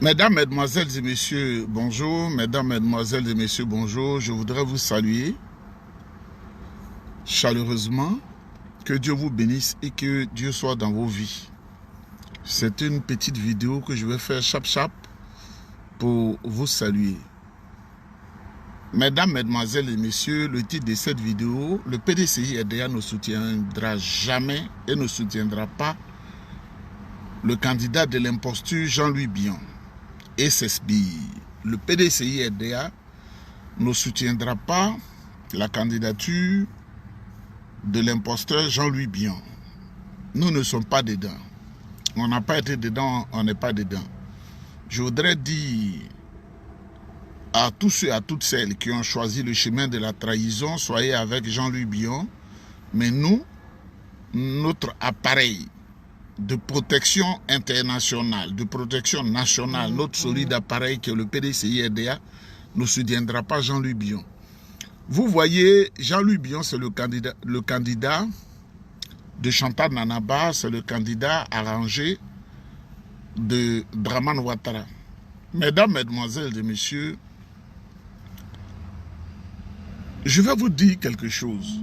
Mesdames, Mesdemoiselles et Messieurs, bonjour. Mesdames, Mesdemoiselles et Messieurs, bonjour. Je voudrais vous saluer chaleureusement. Que Dieu vous bénisse et que Dieu soit dans vos vies. C'est une petite vidéo que je vais faire chap pour vous saluer. Mesdames, Mesdemoiselles et Messieurs, le titre de cette vidéo, le PDCI-RDA ne soutiendra jamais et ne soutiendra pas le candidat de l'imposture Jean-Louis Bion. Et s'explique. Le PDCI-RDA ne soutiendra pas la candidature de l'imposteur Jean-Louis Bion. Nous ne sommes pas dedans. On n'a pas été dedans, on n'est pas dedans. Je voudrais dire à tous ceux et à toutes celles qui ont choisi le chemin de la trahison, soyez avec Jean-Louis Bion, mais nous, notre appareil de protection internationale, de protection nationale, notre solide appareil qui est le PDCI-RDA, ne soutiendra pas Jean-Louis Bion. Vous voyez, Jean-Louis Bion, c'est le candidat de Chantal Nanaba, c'est le candidat arrangé de Dramane Ouattara. Mesdames, Mesdemoiselles et Messieurs, je vais vous dire quelque chose.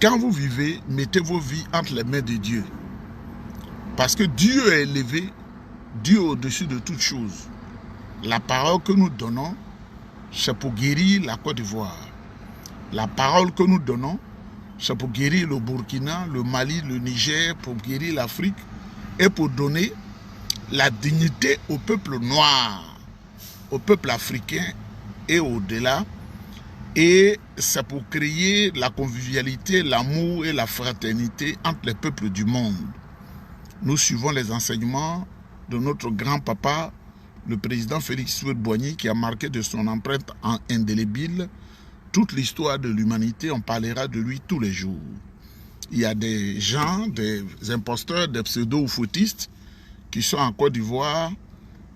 Quand vous vivez, mettez vos vies entre les mains de Dieu. Parce que Dieu est élevé, Dieu au-dessus de toutes choses. La parole que nous donnons, c'est pour guérir la Côte d'Ivoire. La parole que nous donnons, c'est pour guérir le Burkina, le Mali, le Niger, pour guérir l'Afrique et pour donner la dignité au peuple noir, au peuple africain et au-delà. Et c'est pour créer la convivialité, l'amour et la fraternité entre les peuples du monde. Nous suivons les enseignements de notre grand-papa, le président Félix Houphouët-Boigny, qui a marqué de son empreinte indélébile toute l'histoire de l'humanité. On parlera de lui tous les jours. Il y a des gens, des imposteurs, des pseudo-oufoutistes qui sont en Côte d'Ivoire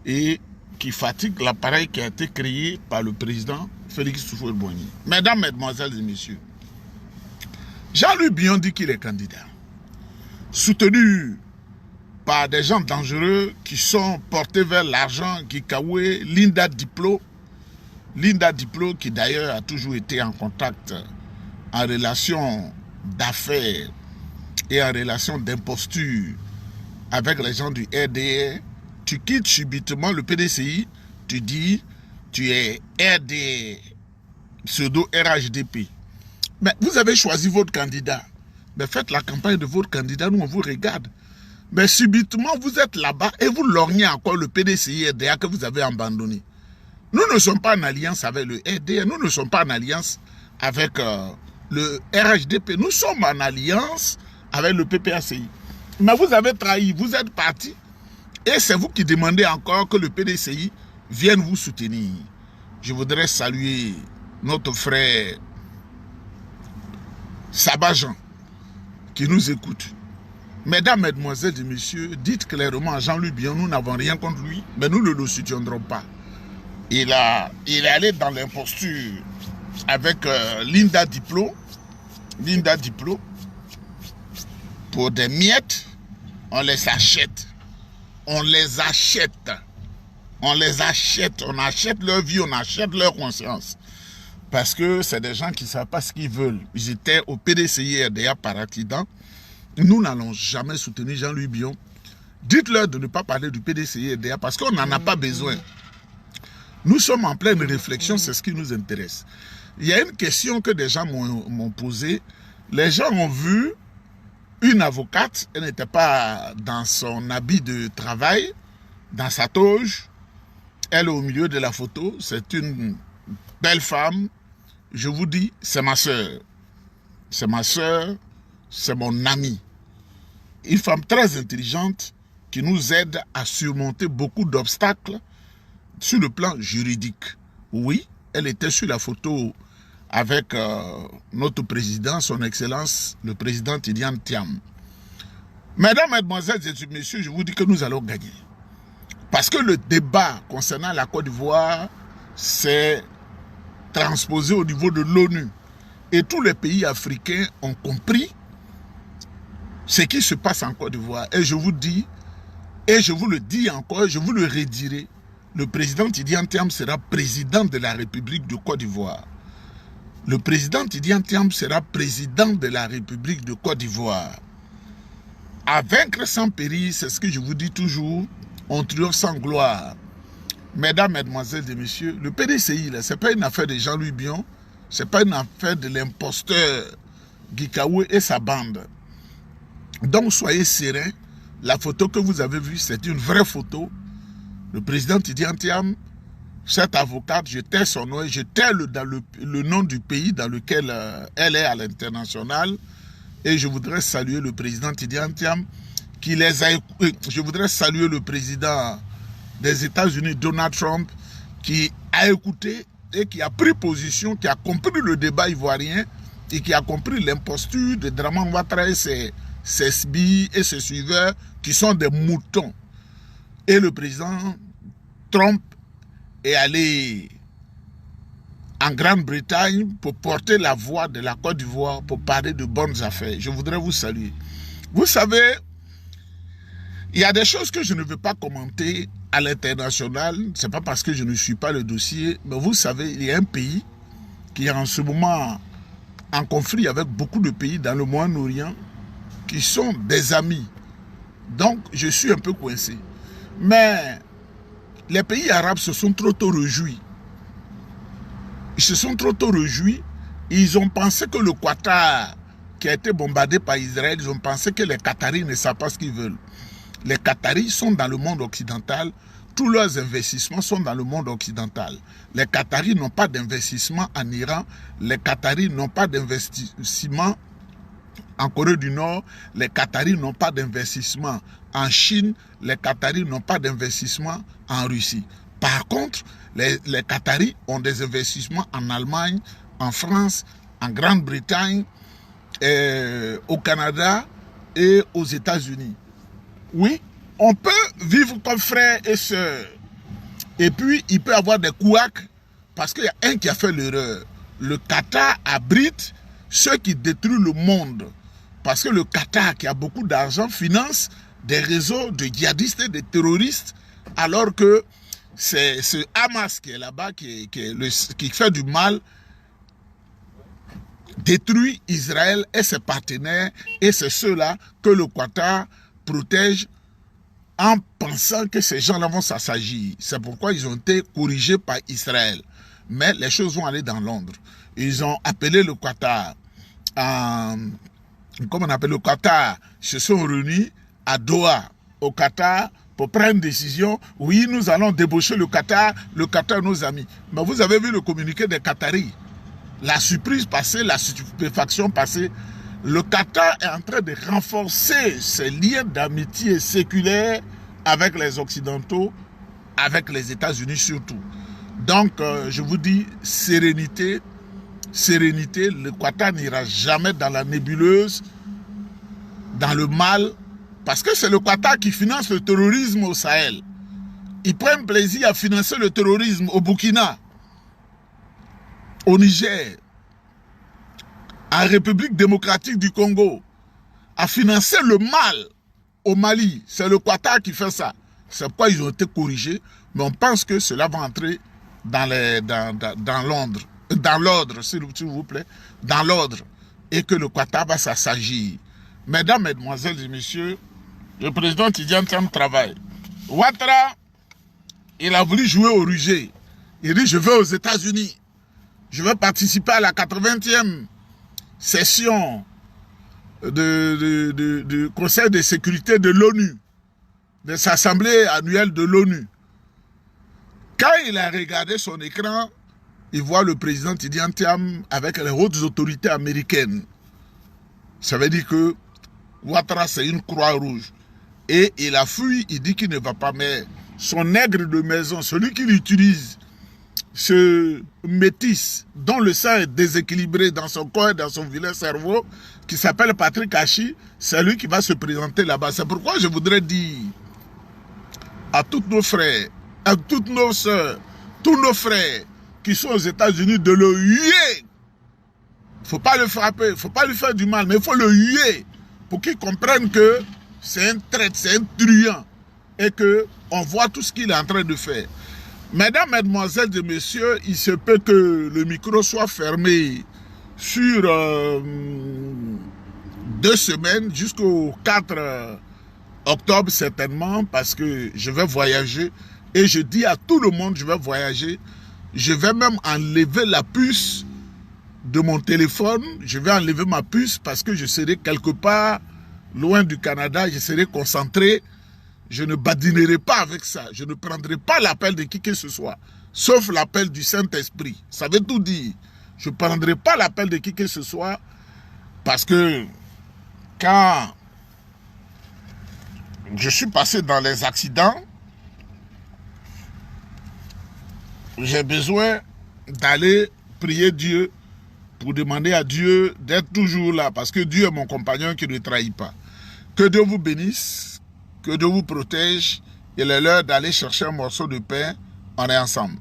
et qui fatiguent l'appareil qui a été créé par le président Félix Houphouët-Boigny. Mesdames, Mesdemoiselles et Messieurs, Jean-Louis Bion dit qu'il est candidat, soutenu par des gens dangereux qui sont portés vers l'argent, qui Kawé, Linda Diplo qui d'ailleurs a toujours été en contact, en relation d'affaires et en relation d'imposture avec les gens du RDR. Tu quittes subitement le PDCI, tu dis tu es RDR, pseudo RHDP. Mais vous avez choisi votre candidat. Mais faites la campagne de votre candidat, nous on vous regarde. Mais subitement, vous êtes là-bas et vous lorgnez encore le PDCI-RDA que vous avez abandonné. Nous ne sommes pas en alliance avec le RDA, nous ne sommes pas en alliance avec le RHDP, nous sommes en alliance avec le PPACI. Mais vous avez trahi, vous êtes parti et c'est vous qui demandez encore que le PDCI vienne vous soutenir. Je voudrais saluer notre frère Sabajan qui nous écoute. Mesdames, Mesdemoiselles et Messieurs, dites clairement à Jean-Louis Bion, nous n'avons rien contre lui, mais nous ne le soutiendrons pas. Il est allé dans l'imposture avec Linda Diplo pour des miettes. On les achète. On achète leur vie, on achète leur conscience. Parce que c'est des gens qui ne savent pas ce qu'ils veulent. Ils étaient au PDCI-RDA par accident. Nous n'allons jamais soutenir Jean-Louis Bion. Dites-leur de ne pas parler du PDCI-RDA parce qu'on n'en a pas besoin. Nous sommes en pleine réflexion, c'est ce qui nous intéresse. Il y a une question que des gens m'ont posée. Les gens ont vu une avocate, elle n'était pas dans son habit de travail, dans sa toge. Elle est au milieu de la photo, c'est une belle femme. Je vous dis, c'est ma soeur. C'est ma soeur, c'est mon amie. Une femme très intelligente qui nous aide à surmonter beaucoup d'obstacles sur le plan juridique. Oui, elle était sur la photo avec notre président, son excellence, le président Tidjane Thiam. Mesdames, Mesdemoiselles et Messieurs, je vous dis que nous allons gagner. Parce que le débat concernant la Côte d'Ivoire s'est transposé au niveau de l'ONU. Et tous les pays africains ont compris ce qui se passe en Côte d'Ivoire. Et je vous dis, Et je vous le dis encore, je vous le redirai. Le président Tidiane Thiam sera président de la République de Côte d'Ivoire. Le président Tidiane Thiam sera président de la République de Côte d'Ivoire. À vaincre sans péril, c'est ce que je vous dis toujours, on triomphe sans gloire. Mesdames, mesdemoiselles et messieurs, le PDCI, ce n'est pas une affaire de Jean-Louis Bion, ce n'est pas une affaire de l'imposteur Guikaoué et sa bande. Donc soyez sereins, la photo que vous avez vue, c'est une vraie photo. Le président Tidiane Thiam, cette avocate, je tais son nom, je tais le nom du pays dans lequel elle est à l'international. Et je voudrais saluer le président Tidiane Thiam, qui les a écoutés. Je voudrais saluer le président des États-Unis, Donald Trump, qui a écouté et qui a pris position, qui a compris le débat ivoirien et qui a compris l'imposture de Dramane Ouattara et ses sbires et ses suiveurs qui sont des moutons. Et le président Trump est allé en Grande-Bretagne pour porter la voix de la Côte d'Ivoire, pour parler de bonnes affaires. Je voudrais vous saluer. Vous savez, il y a des choses que je ne veux pas commenter à l'international. Ce n'est pas parce que je ne suis pas le dossier, mais vous savez, il y a un pays qui est en ce moment en conflit avec beaucoup de pays dans le Moyen-Orient qui sont des amis. Donc, je suis un peu coincé. Mais les pays arabes se sont trop tôt réjouis. Ils se sont trop tôt réjouis. Ils ont pensé que le Qatar, qui a été bombardé par Israël, ils ont pensé que les Qataris ne savent pas ce qu'ils veulent. Les Qataris sont dans le monde occidental. Tous leurs investissements sont dans le monde occidental. Les Qataris n'ont pas d'investissement en Iran. Les Qataris n'ont pas d'investissement en Corée du Nord. Les Qataris n'ont pas d'investissement en Chine. Les Qataris n'ont pas d'investissement en Russie. Par contre, les Qataris ont des investissements en Allemagne, en France, en Grande-Bretagne, au Canada et aux États-Unis. Oui, on peut vivre comme frères et sœurs. Et puis, il peut y avoir des couacs parce qu'il y a un qui a fait l'erreur. Le Qatar abrite ceux qui détruisent le monde. Parce que le Qatar, qui a beaucoup d'argent, finance des réseaux de djihadistes et de terroristes, alors que c'est ce Hamas qui est là-bas, qui fait du mal, détruit Israël et ses partenaires, et c'est ceux-là que le Qatar protège en pensant que ces gens-là vont s'assagir. C'est pourquoi ils ont été corrigés par Israël. Mais les choses vont aller dans Londres. Ils ont appelé le Qatar, comment on appelle le Qatar, ils se sont réunis à Doha, au Qatar, pour prendre une décision. Oui, nous allons débaucher le Qatar, nos amis. Mais vous avez vu le communiqué des Qataris. La surprise passée, la stupéfaction passée. Le Qatar est en train de renforcer ses liens d'amitié séculaire avec les Occidentaux, avec les États-Unis surtout. Donc, je vous dis, sérénité, sérénité. Le Qatar n'ira jamais dans la nébuleuse, dans le mal, parce que c'est le Qatar qui finance le terrorisme au Sahel. Ils prennent plaisir à financer le terrorisme au Burkina, au Niger, en République démocratique du Congo, à financer le mal au Mali. C'est le Qatar qui fait ça. C'est pourquoi ils ont été corrigés, mais on pense que cela va entrer dans l'ordre, s'il vous plaît, dans l'ordre, et que le Qatar va s'assagir. Mesdames, mesdemoiselles et messieurs, le président Tidiane Thiam travaille. Ouattara, il a voulu jouer au Ruger. Il dit, je vais aux États-Unis. Je vais participer à la 80e session du Conseil de sécurité de l'ONU, de cette assemblée annuelle de l'ONU. Quand il a regardé son écran, il voit le président Tidiane Thiam avec les hautes autorités américaines. Ça veut dire que Ouattara, c'est une croix rouge. Et il a fui, il dit qu'il ne va pas, mais son nègre de maison, celui qui l'utilise, ce métis dont le sang est déséquilibré dans son corps et dans son vilain cerveau, qui s'appelle Patrick Hachi, c'est lui qui va se présenter là-bas. C'est pourquoi je voudrais dire à tous nos frères, à toutes nos sœurs, tous nos frères qui sont aux États-Unis de le huer. Il ne faut pas le frapper, il ne faut pas lui faire du mal, mais il faut le huer pour qu'il comprenne que c'est un traître, c'est un truand. et qu'on voit tout ce qu'il est en train de faire. Mesdames, Mesdemoiselles et Messieurs, il se peut que le micro soit fermé sur 2 semaines jusqu'au 4 octobre certainement, parce que je vais voyager et je dis à tout le monde je vais voyager. Je vais même enlever la puce de mon téléphone, je vais enlever ma puce parce que je serai quelque part loin du Canada, je serai concentré, je ne badinerai pas avec ça, je ne prendrai pas l'appel de qui que ce soit, sauf l'appel du Saint-Esprit. Ça veut tout dire. Je ne prendrai pas l'appel de qui que ce soit parce que quand je suis passé dans les accidents, j'ai besoin d'aller prier Dieu pour demander à Dieu d'être toujours là, parce que Dieu est mon compagnon qui ne trahit pas. Que Dieu vous bénisse, que Dieu vous protège. Il est l'heure d'aller chercher un morceau de pain. On est ensemble.